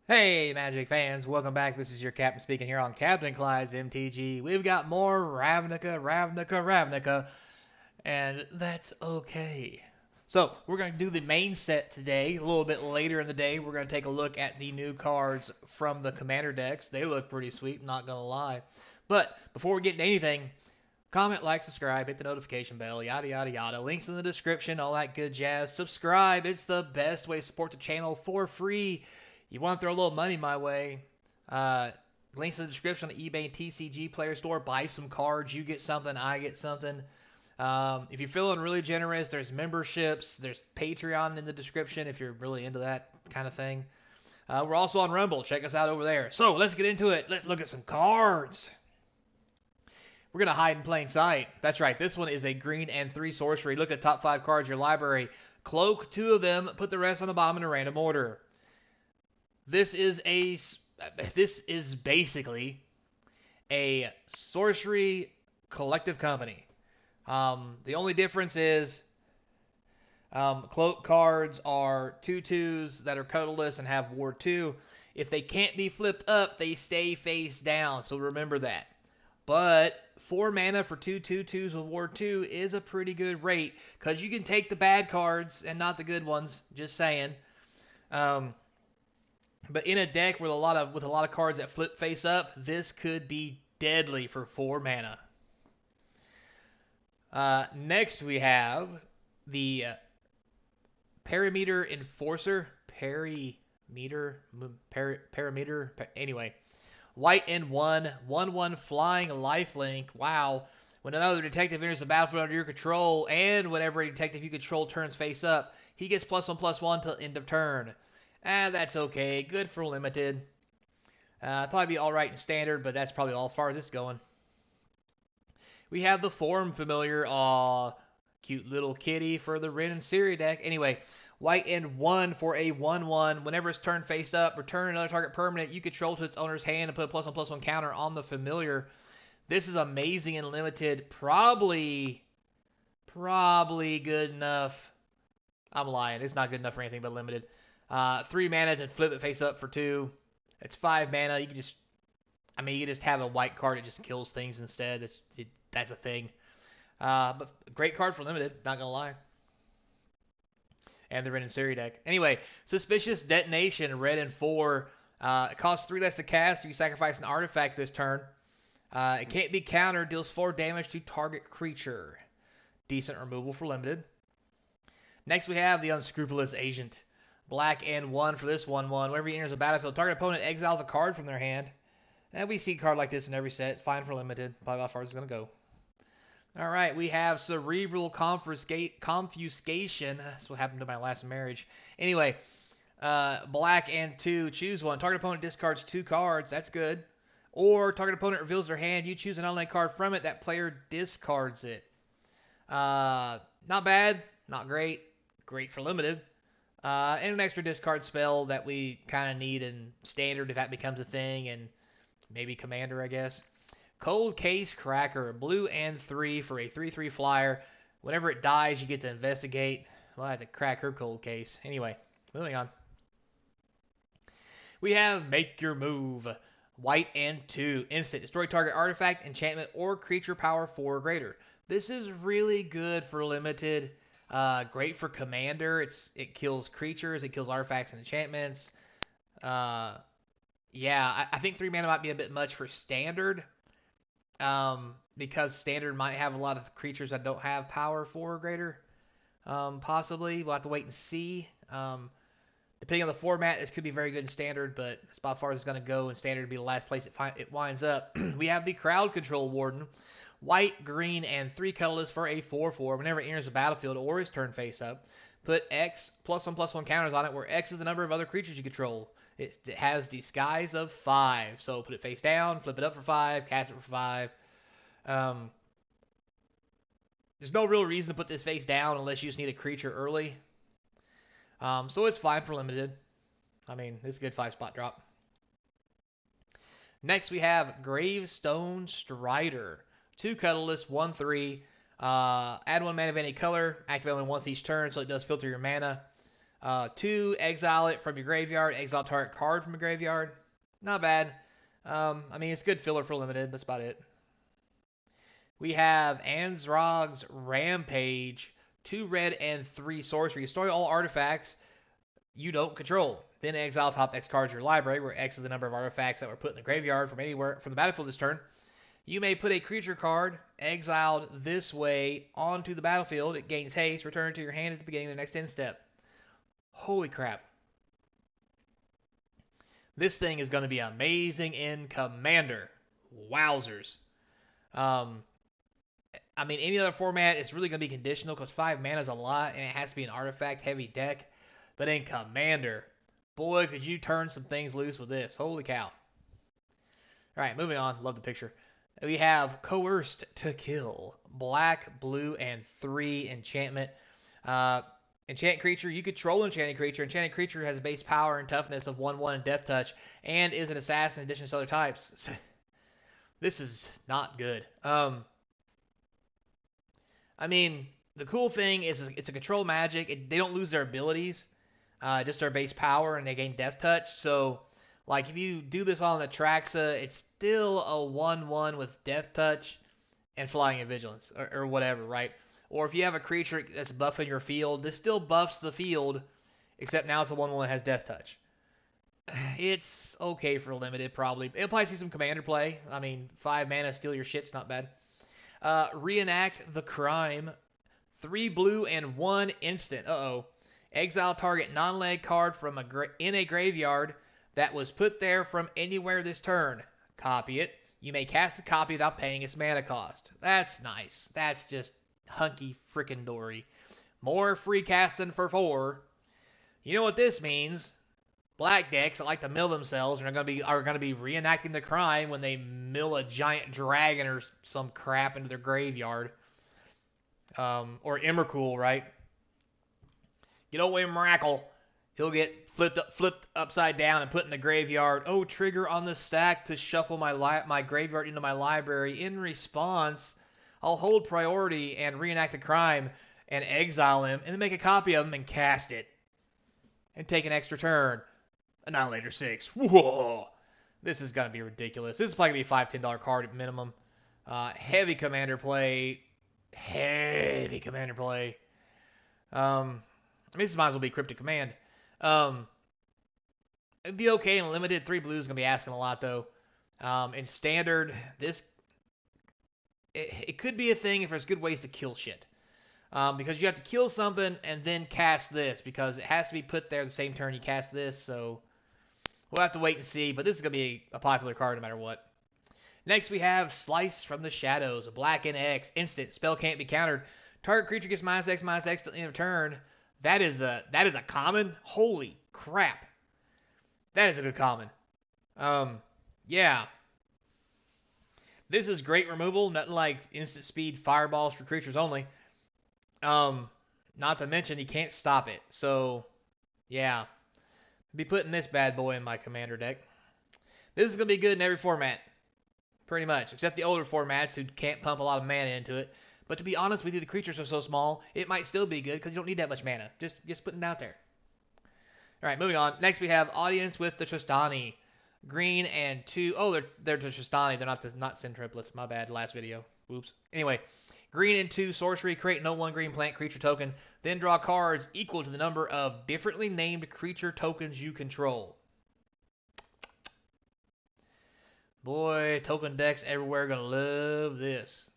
Hey, Magic fans, welcome back. This is your captain speaking here on Capnclydes MTG. We've got more Ravnica, and that's okay. So, we're going to do the main set today. A little bit later in the day, we're going to take a look at the new cards from the Commander decks. They look pretty sweet, not going to lie. But, before we get into anything, comment, like, subscribe, hit the notification bell, yada, yada, yada. Links in the description, all that good jazz. Subscribe, it's the best way to support the channel for free. You want to throw a little money my way, links in the description on the eBay and TCG Player Store. Buy some cards. You get something, I get something. If you're feeling really generous, there's memberships. There's Patreon in the description if you're really into that kind of thing. We're also on Rumble. Check us out over there. So let's get into it. Let's look at some cards. We're going to hide in plain sight. That's right. This one is a green and 3 sorcery. Look at the top 5 cards of your library. Cloak 2 of them. Put the rest on the bottom in a random order. This is basically a sorcery collective company. The only difference is cloak cards are 2/2s that are colorless and have ward 2. If they can't be flipped up, they stay face down, so remember that. But 4 mana for 2/2/2s with ward 2 is a pretty good rate, because you can take the bad cards and not the good ones, just saying. But in a deck with a lot of cards that flip face up, this could be deadly for 4 mana. Next we have the Perimeter Enforcer. Anyway, white and 1/1 flying lifelink. Wow. When another detective enters the battlefield under your control, and whenever a detective you control turns face up, he gets +1/+1 till end of turn. That's okay. Good for limited. Probably be alright in standard, but that's probably all as far as it's going. We have the Form Familiar. Aw, cute little kitty for the Ren and Siri deck. Anyway, white and 1 for a 1/1. Whenever it's turned face up, return another target permanent you control to its owner's hand and put a +1/+1 counter on the Familiar. This is amazing and limited. Probably good enough. I'm lying. It's not good enough for anything but limited. 3 mana to flip it face up for 2. It's 5 mana. You can just have a white card that just kills things instead. That's a thing. But great card for limited, not gonna lie. And the Ren and Siri deck. Anyway, Suspicious Detonation, red and 4. It costs 3 less to cast if you sacrifice an artifact this turn. It can't be countered, deals 4 damage to target creature. Decent removal for limited. Next we have the Unscrupulous Agent. Black and 1 for this 1/1. Whenever he enters a battlefield, target opponent exiles a card from their hand. And we see a card like this in every set. Fine for limited. Probably about as far as it's going to go. Alright, we have Cerebral Confuscation. That's what happened to my last marriage. Anyway, black and 2. Choose one. Target opponent discards 2 cards. That's good. Or target opponent reveals their hand. You choose an unlinked card from it. That player discards it. Not bad. Not great. Great for limited. And an extra discard spell that we kind of need in standard if that becomes a thing, and maybe commander, I guess. Cold Case Cracker, blue and 3 for a 3/3 flyer. Whenever it dies, you get to investigate. Well, I had to crack her cold case. Anyway, moving on. We have Make Your Move, white and 2. Instant, destroy target artifact, enchantment, or creature power 4 or greater. This is really good for limited. Great for commander. It kills creatures. It kills artifacts and enchantments. Yeah, I think 3 mana might be a bit much for standard. Because standard might have a lot of creatures that don't have power 4 or greater. Possibly. We'll have to wait and see. Depending on the format, this could be very good in standard, but it's about as far as it's going to go. In standard, to be the last place it winds up. We have the Crowd Control Warden. White, green, and 3 colorless for a 4/4. Whenever it enters the battlefield or is turned face up, put X +1/+1 counters on it, where X is the number of other creatures you control. It has Disguise of 5. So put it face down, flip it up for 5, cast it for 5. There's no real reason to put this face down unless you just need a creature early. So it's fine for limited. I mean, it's a good 5-spot drop. Next we have Gravestone Strider. 2 colorless, 1/3. Add 1 mana of any color. Activate only once each turn, so it does filter your mana. 2, exile it from your graveyard. Exile target card from your graveyard. Not bad. I mean, it's good filler for limited. That's about it. We have Ansrog's Rampage. 2 red and 3 sorcery. Destroy all artifacts you don't control. Then exile top X cards of your library, where X is the number of artifacts that were put in the graveyard from anywhere from the battlefield this turn. You may put a creature card exiled this way onto the battlefield. It gains haste. Return it to your hand at the beginning of the next end step. Holy crap. This thing is going to be amazing in Commander. Wowzers. I mean, any other format, it's really going to be conditional because 5 mana is a lot and it has to be an artifact heavy deck. But in Commander, boy, could you turn some things loose with this. Holy cow. All right, moving on. Love the picture. We have Coerced to Kill. Black, blue, and 3 enchantment. Enchant creature. You control enchanted creature. Enchanted creature has a base power and toughness of 1/1 and death touch and is an assassin in addition to other types. This is not good. I mean, the cool thing is it's a control magic. They don't lose their abilities, just their base power, and they gain death touch. So, like, if you do this on the Traxa, it's still a 1/1 with death touch and flying and vigilance, or whatever, right? Or if you have a creature that's buffing your field, this still buffs the field, except now it's a 1/1 that has death touch. It's okay for limited, probably. It'll probably see some commander play. I mean, 5 mana, steal your shit's not bad. Reenact the Crime. 3 blue and 1 instant. Exile target non-land card from in a graveyard that was put there from anywhere this turn. Copy it. You may cast a copy without paying its mana cost. That's nice. That's just hunky frickin' dory. More free casting for 4. You know what this means? Black decks that like to mill themselves are gonna be reenacting the crime when they mill a giant dragon or some crap into their graveyard. Or Emrakul, right? Get away, Miracle. He'll get flipped upside down and put in the graveyard. Oh, trigger on the stack to shuffle my graveyard into my library. In response, I'll hold priority and reenact the crime and exile him, and then make a copy of him and cast it. And take an extra turn. Annihilator 6. Whoa! This is going to be ridiculous. This is probably going to be a $5-10 card at minimum. Heavy commander play. Heavy commander play. I mean, this might as well be Cryptic Command. It'd be okay in limited. 3 blues is going to be asking a lot, though. In standard, it could be a thing if there's good ways to kill shit. Because you have to kill something and then cast this, because it has to be put there the same turn you cast this, so we'll have to wait and see, but this is going to be a popular card no matter what. Next we have Slice from the Shadows, a black and X, instant, spell can't be countered. Target creature gets -X till end of turn. That is a common? Holy crap. That is a good common. Yeah. This is great removal, nothing like instant speed fireballs for creatures only. Not to mention he can't stop it. So, yeah. I'll be putting this bad boy in my commander deck. This is going to be good in every format. Pretty much. Except the older formats who can't pump a lot of mana into it. But to be honest with you, the creatures are so small, it might still be good because you don't need that much mana. Just putting it out there. Alright, moving on. Next we have Audience with the Tristani. Green and 2. Oh, they're the Tristani. They're not Sin Triplets. My bad. Last video. Oops. Anyway. Green and 2 sorcery, create no 1 green plant creature token, then draw cards equal to the number of differently named creature tokens you control. Boy, token decks everywhere are going to love this.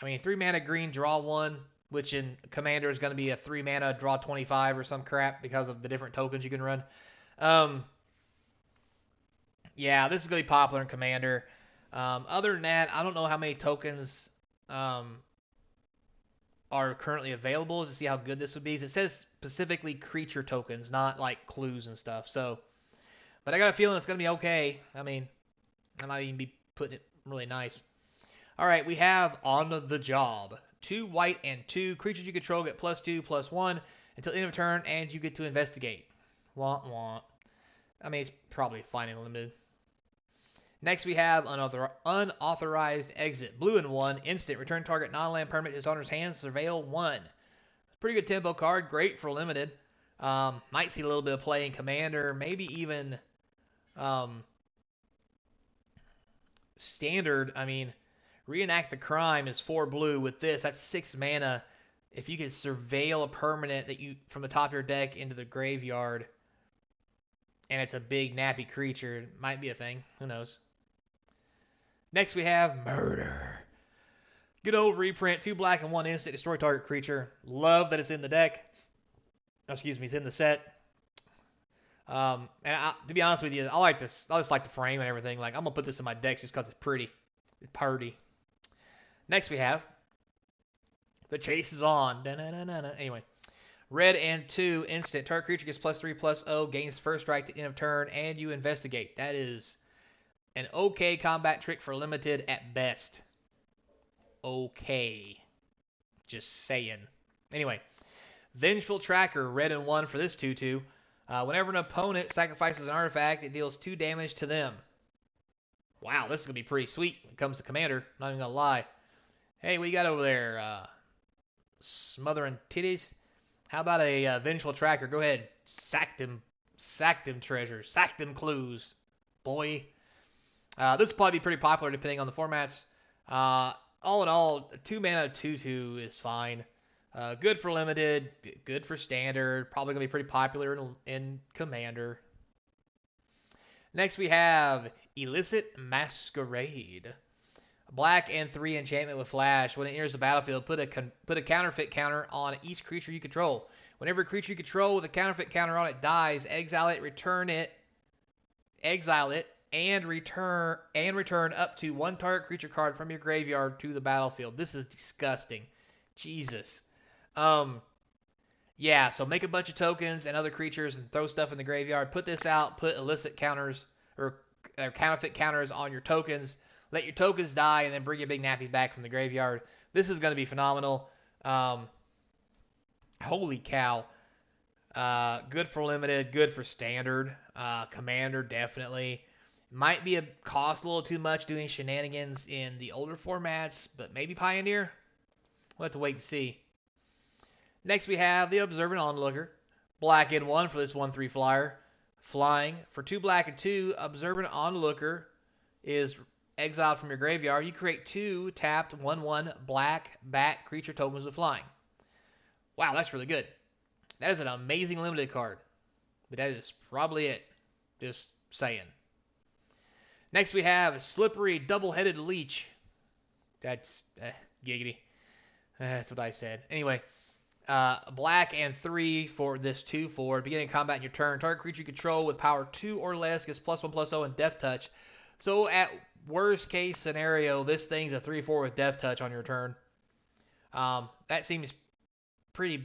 I mean, 3 mana green, draw 1, which in Commander is going to be a 3 mana, draw 25 or some crap because of the different tokens you can run. Yeah, this is going to be popular in Commander. Other than that, I don't know how many tokens are currently available to see how good this would be. It says specifically creature tokens, not like clues and stuff. So, but I got a feeling it's going to be okay. I mean, I might even be putting it really nice. All right, we have On the Job. 2 white and 2 creatures you control get +2/+1 until end of turn, and you get to investigate. Want. I mean, it's probably fine and limited. Next we have Unauthorized Exit. Blue and 1, instant. Return target non-land permanent to its owner's hands. Surveil 1. Pretty good tempo card. Great for limited. Might see a little bit of play in Commander. Maybe even um, Standard. I mean, Reenact the Crime is 4 blue. With this, that's 6 mana. If you can surveil a permanent that you from the top of your deck into the graveyard, and it's a big nappy creature, it might be a thing. Who knows? Next we have Murder. Good old reprint. 2 black and 1 instant. Destroy target creature. Love that it's in the deck. Excuse me, it's in the set. To be honest with you, I like this. I just like the frame and everything. Like, I'm gonna put this in my decks just because it's pretty. It's party. Next we have The Chase is On. Da-na-na-na-na. Anyway, red and 2 instant. Target creature gets +3/+0, gains first strike at the end of turn, and you investigate. That is an okay combat trick for limited at best. Okay. Just saying. Anyway, Vengeful Tracker, red and 1 for this 2/2. Whenever an opponent sacrifices an artifact, it deals 2 damage to them. Wow, this is going to be pretty sweet when it comes to Commander. Not even going to lie. Hey, what you got over there? Smothering titties? How about a Vengeful Tracker? Go ahead. Sack them treasures. Sack them clues. Boy. This will probably be pretty popular depending on the formats. All in all, 2 mana 2/2 is fine. Good for limited, good for standard. Probably going to be pretty popular in Commander. Next we have Illicit Masquerade. Black and 3 enchantment with flash. When it enters the battlefield, put a counterfeit counter on each creature you control. Whenever a creature you control with a counterfeit counter on it dies, exile it, and return up to 1 target creature card from your graveyard to the battlefield. This is disgusting. Jesus. Yeah, so make a bunch of tokens and other creatures and throw stuff in the graveyard. Put this out, put illicit counters or counterfeit counters on your tokens. Let your tokens die and then bring your big nappies back from the graveyard. This is going to be phenomenal. Holy cow. Good for limited, good for standard. Commander, definitely. Might be cost a little too much doing shenanigans in the older formats, but maybe Pioneer? We'll have to wait and see. Next we have the Observant Onlooker. Black and 1 for this 1/3 flyer. Flying. For 2 black and 2, Observant Onlooker is exiled from your graveyard. You create 2 tapped 1/1 black bat creature tokens with flying. Wow, that's really good. That is an amazing limited card. But that is probably it. Just saying. Next we have Slippery Double-Headed Leech. That's giggity. That's what I said. Anyway, black and 3 for this 2/4. Beginning combat in your turn. Target creature you control with power 2 or less gets +1/+0 and Death Touch. So at worst case scenario, this thing's a 3/4 with Death Touch on your turn. That seems pretty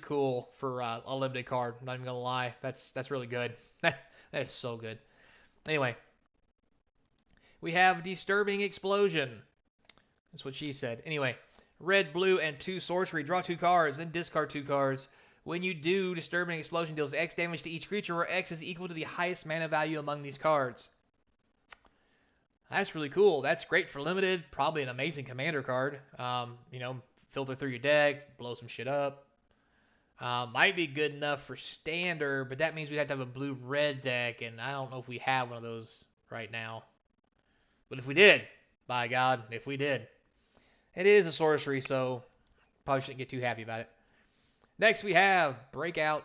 cool for a limited card. I'm not even gonna lie. That's really good. That is so good. Anyway, we have Disturbing Explosion. That's what she said. Anyway, red, blue, and 2 sorcery. Draw 2 cards, then discard 2 cards. When you do, Disturbing Explosion deals X damage to each creature, where X is equal to the highest mana value among these cards. That's really cool. That's great for limited. Probably an amazing commander card. Filter through your deck, blow some shit up. Might be good enough for standard, but that means we'd have to have a blue-red deck, and I don't know if we have one of those right now. But if we did, by God, if we did. It is a sorcery, so probably shouldn't get too happy about it. Next we have Breakout.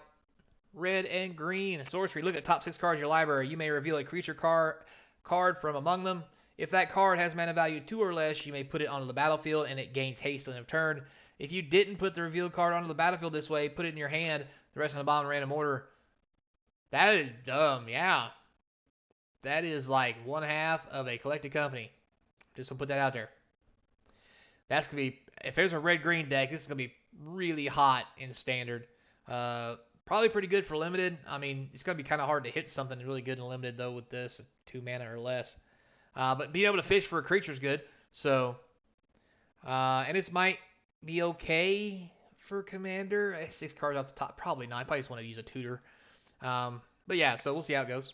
Red and green. Sorcery. Look at the top 6 cards of your library. You may reveal a creature card from among them. If that card has mana value 2 or less, you may put it onto the battlefield, and it gains haste on your turn. If you didn't put the revealed card onto the battlefield this way, put it in your hand, the rest on the bottom in random order. That is dumb, yeah. That is like 1/2 of a collected company. Just to put that out there. That's going to be, if there's a red-green deck, this is going to be really hot in standard. Probably pretty good for limited. I mean, it's going to be kind of hard to hit something really good in limited, though, with this 2 mana or less. But being able to fish for a creature is good. So, and this might be okay for commander. 6 cards off the top. Probably not. I probably just want to use a tutor. But yeah, so we'll see how it goes.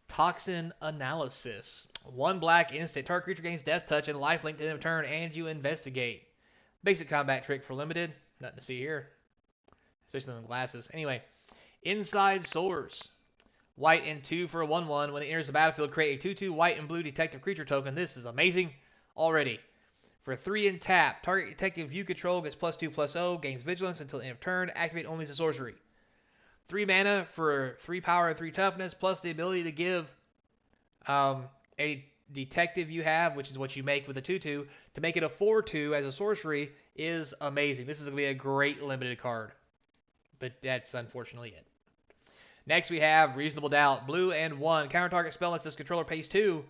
Toxin Analysis. 1 black instant. Target creature gains Death Touch and lifelink to the end of turn, and you investigate. Basic combat trick for limited. Nothing to see here, especially in the glasses. Anyway, inside source. White and 2 for a 1/1. When it enters the battlefield, create a 2/2 white and blue detective creature token. This is amazing already. For 3 and tap, target detective you control gets +2/+0, gains vigilance until end of turn. Activate only as a sorcery. 3 mana for 3 power and 3 toughness, plus the ability to give a detective you have, which is what you make with a 2/2, to make it a 4/2 as a sorcery is amazing. This is going to be a great limited card. But that's unfortunately it. Next we have Reasonable Doubt. Blue and 1. Counter target spell unless this controller pays 2.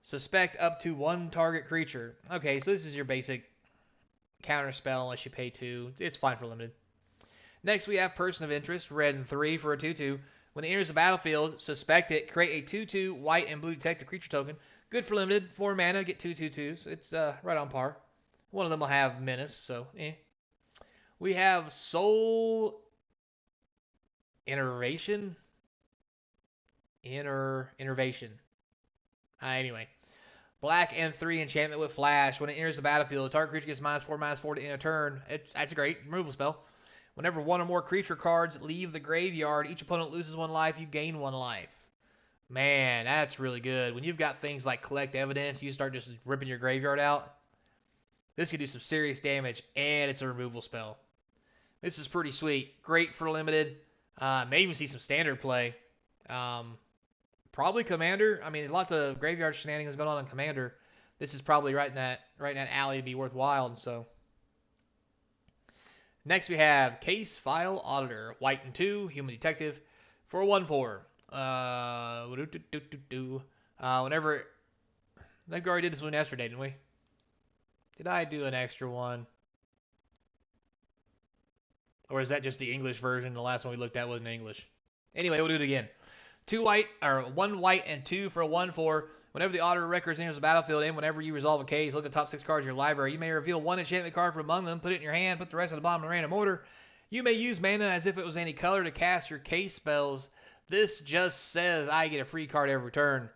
Suspect up to 1 target creature. Okay, so this is your basic counter spell unless you pay 2. It's fine for limited. Next we have Person of Interest. Red and 3 for a 2/2. When it enters the battlefield, suspect it. Create a 2/2 white and blue detective creature token. Good for limited. 4 mana, get 2 2/2s. It's right on par. One of them will have Menace, so eh. We have Soul Innervation. Anyway. Black and 3 enchantment with flash. When it enters the battlefield, the target creature gets -4/-4 to end a turn. That's a great removal spell. Whenever one or more creature cards leave the graveyard, each opponent loses 1 life, you gain 1 life. Man, that's really good. When you've got things like Collect Evidence, you start just ripping your graveyard out. This could do some serious damage, and it's a removal spell. This is pretty sweet. Great for limited. May even see some standard play. Probably Commander. I mean, lots of graveyard shenanigans going on in Commander. This is probably right in that alley to be worthwhile. So next we have Case File Auditor. White and 2, Human Detective for a 1/4. Whenever I think we already did this one yesterday, didn't we? Did I do an extra one? Or is that just the English version? The last one we looked at wasn't English. Anyway, we'll do it again. 1 white and 2 for a 1/4. Whenever the auditor records enters the battlefield and whenever you resolve a case, look at the top 6 cards of your library. You may reveal 1 enchantment card from among them, put it in your hand, put the rest at the bottom in random order. You may use mana as if it was any color to cast your case spells. This just says I get a free card every turn.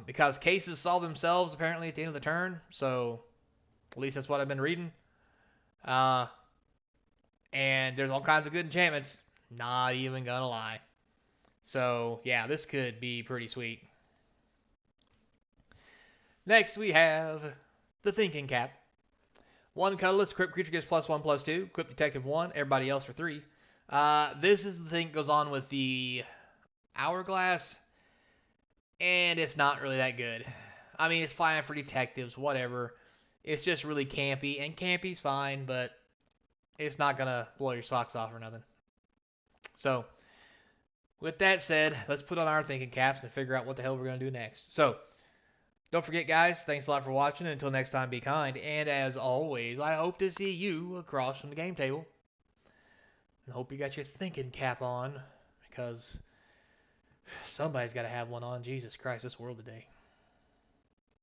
Because cases solve themselves apparently at the end of the turn. So at least that's what I've been reading. And there's all kinds of good enchantments. Not even gonna lie. So yeah, this could be pretty sweet. Next we have the Thinking Cap. 1 colorless, equip creature gets +1/+2. Equip detective 1, everybody else for 3. This is the thing that goes on with the Hourglass, and it's not really that good. I mean, it's fine for detectives, whatever. It's just really campy, and campy's fine, but it's not gonna blow your socks off or nothing. So, with that said, let's put on our thinking caps and figure out what the hell we're gonna do next. So, don't forget, guys, thanks a lot for watching. Until next time, be kind. And as always, I hope to see you across from the game table. And hope you got your thinking cap on, because somebody's got to have one on. Jesus Christ, this world today.